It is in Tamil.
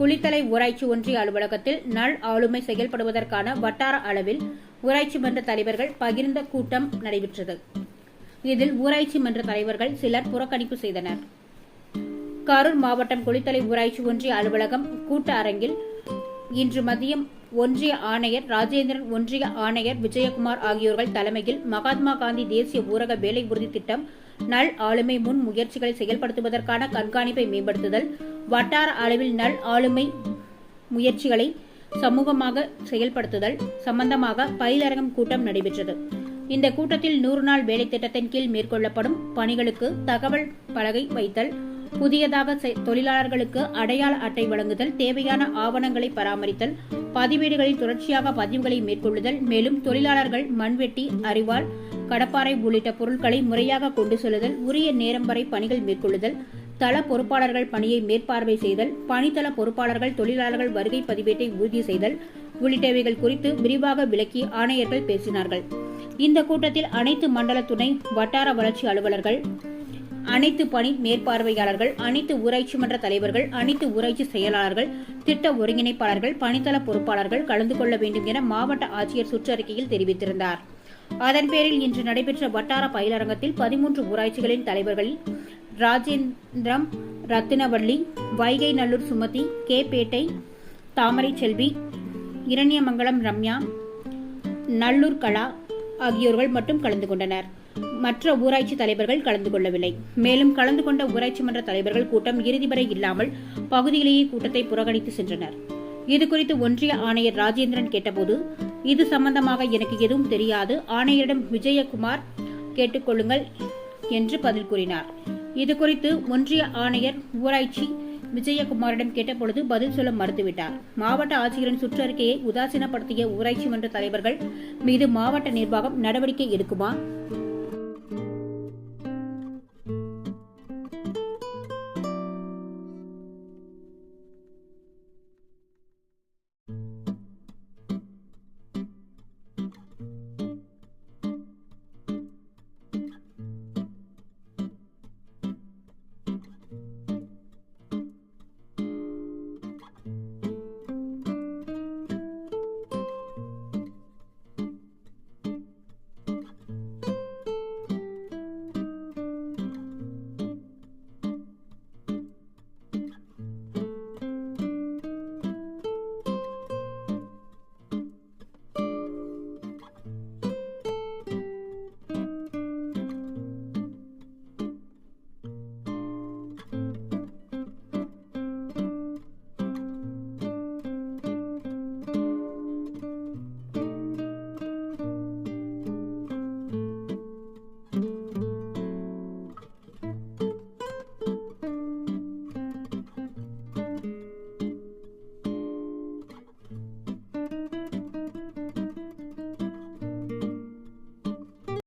குளித்தலை ஊராட்சி ஒன்றிய அலுவலகத்தில் நல் ஆளுமை செயல்படுவதற்கான வட்டார அளவில் ஊராட்சி மன்ற தலைவர்கள் பகிர்ந்த கூட்டம் நடைபெற்றது. இதில் ஊராட்சி மன்ற தலைவர்கள் சிலர் புறக்கணிப்பு செய்தனர். கரூர் மாவட்டம் குளித்தலை ஊராட்சி ஒன்றிய அலுவலகம் கூட்ட அரங்கில் இன்று மதியம் ஒன்றிய ஆணையர் ராஜேந்திரன், ஒன்றிய ஆணையர் விஜயகுமார் ஆகியோர்கள் தலைமையில் மகாத்மா காந்தி தேசிய ஊரக வேலை உறுதி திட்டம் நல் ஆளுமை முன் முயற்சிகளை செயல்படுத்துவதற்கான கண்காணிப்பை மேம்படுத்துதல், வட்டார அளவில் நல் ஆளுமை முயற்சிகளை சமூகமாக செயல்படுத்துதல் சம்பந்தமாக பயிலரங்கம் கூட்டம் நடைபெற்றது. இந்த கூட்டத்தில் 100 நாள் வேலை திட்டத்தின் கீழ் மேற்கொள்ளப்படும் பணிகளுக்கு தகவல் பலகை வைத்தல், புதியதாக தொழிலாளர்களுக்கு அடையாள அட்டை வழங்குதல், தேவையான ஆவணங்களை பராமரித்தல், பதிவேடுகளில் தொடர்ச்சியாக பதிவுகளை மேற்கொள்ளுதல், மேலும் தொழிலாளர்கள் மண்வெட்டி, அரிவாள், கடப்பாறை உள்ளிட்ட பொருட்களை முறையாக கொண்டு செல்லுதல், உரிய நேரம் வரை பணிகள் மேற்கொள்ளுதல், தள பொறுப்பாளர்கள் பணியை மேற்பார்வை செய்தல், பணித்தள பொறுப்பாளர்கள் தொழிலாளர்கள் வருகை பதிவேட்டை உறுதி செய்தல் உள்ளிட்டவைகள் குறித்து விரிவாக விளக்கி ஆணையர்கள் பேசினார்கள். இந்த கூட்டத்தில் அனைத்து மண்டல துணை வட்டார வளர்ச்சி அலுவலர்கள், அனைத்து பணி மேற்பார்வையாளர்கள், அனைத்து ஊராட்சி மன்ற தலைவர்கள், அனைத்து ஊராட்சி செயலாளர்கள், திட்ட ஒருங்கிணைப்பாளர்கள், பணித்தள பொறுப்பாளர்கள் கலந்து கொள்ள வேண்டும் என மாவட்ட ஆட்சியர் சுற்றறிக்கையில் தெரிவித்திருந்தார். அதன் பேரில் இன்று நடைபெற்ற வட்டார பயிலரங்கத்தில் 13 ஊராட்சிகளின் தலைவர்களில் ராஜேந்திரம், ரத்தினவள்ளி, வைகை நல்லூர் சுமதி, கே பேட்டை தாமரை செல்வி, இரணியமங்கலம் ரம்யா, நல்லூர் கலா ஆகியோர்கள் மட்டும் கலந்து கொண்டனர். மற்ற ஊராட்சி தலைவர்கள் கலந்து கொள்ளவில்லை. மேலும் கலந்து கொண்ட ஊராட்சி மன்ற தலைவர்கள் கூட்டம் இறுதி வரை இல்லாமல் பகுதியிலேயே கூட்டத்தை புறக்கணித்து சென்றனர். இதுகுறித்து ஒன்றிய ஆணையர் ராஜேந்திரன் கேட்டபோது, இது சம்பந்தமாக எனக்கு எதுவும் தெரியாது, ஆணையரிடம் விஜயகுமார் கேட்டுக்கொள்ளுங்கள் என்று பதில் கூறினார். இதுகுறித்து ஒன்றிய ஆணையர் ஊராட்சி விஜயகுமாரிடம் கேட்டபொழுது பதில் சொல்ல மறுத்துவிட்டார். மாவட்ட ஆட்சியரின் சுற்றறிக்கையை உதாசீனப்படுத்திய ஊராட்சி மன்ற தலைவர்கள் மீது மாவட்ட நிர்வாகம் நடவடிக்கை எடுக்குமா?